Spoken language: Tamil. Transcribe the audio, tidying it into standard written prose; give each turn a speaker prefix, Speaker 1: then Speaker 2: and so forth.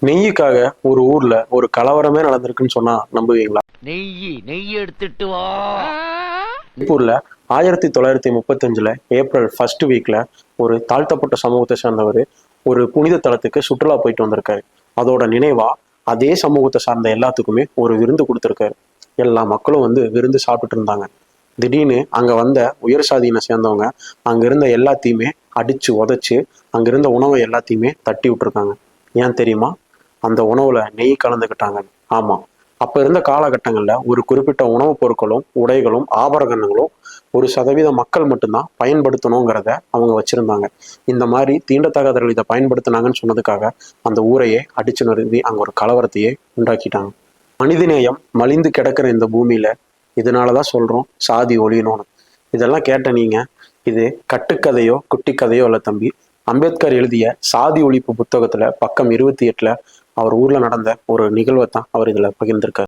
Speaker 1: நெய்யுக்காக ஒரு ஊர்ல ஒரு கலவரமே நடந்திருக்குன்னு சொன்னா நம்புவீங்களா?
Speaker 2: நெய் எடுத்துட்டு வா.
Speaker 1: திருப்பூர்ல 1935 ஏப்ரல் ஃபர்ஸ்ட் வீக்ல ஒரு தாழ்த்தப்பட்ட சமூகத்தை சேர்ந்தவர் ஒரு புனித தலத்துக்கு சுற்றுலா போயிட்டு வந்திருக்காரு. அதோட நினைவா அதே சமூகத்தை சார்ந்த எல்லாத்துக்குமே ஒரு விருந்து கொடுத்துருக்காரு. எல்லா மக்களும் வந்து விருந்து சாப்பிட்டுட்டு இருந்தாங்க. திடீர்னு அங்க வந்த உயர் சாதியினை சேர்ந்தவங்க அங்க இருந்த எல்லாத்தையுமே அடிச்சு உதைச்சு அங்க இருந்த உணவை எல்லாத்தையுமே தட்டி விட்டுருக்காங்க. ஏன் தெரியுமா? அந்த உணவுல நெய் கலந்துக்கிட்டாங்க. ஆமா, அப்ப இருந்த காலகட்டங்கள்ல ஒரு குறிப்பிட்ட உணவுப் பொருட்களும் உடைகளும் ஆபரணங்களும் 1% மக்கள் மட்டும்தான் பயன்படுத்தணுங்கிறத அவங்க வச்சிருந்தாங்க. இந்த மாதிரி தீண்டத்தகாதவர்கள் இதை பயன்படுத்தினாங்கன்னு சொன்னதுக்காக அந்த ஊரையே அடிச்சு நொறுக்கி அங்க ஒரு கலவரத்தையே உண்டாக்கிட்டாங்க. மனிதநேயம் மலிந்து கிடக்கிற இந்த பூமியில இதனாலதான் சொல்றோம் சாதி ஒழியணும்னு. இதெல்லாம் கேட்ட நீங்க, இது கட்டுக்கதையோ குட்டி கதையோ இல்ல தம்பி. அம்பேத்கர் எழுதிய சாதி ஒழிப்பு புத்தகத்துல பக்கம் 28 அவர் ஊர்ல நடந்த ஒரு நிகழ்வை தான் அவர் இதுல பகிர்ந்திருக்காரு.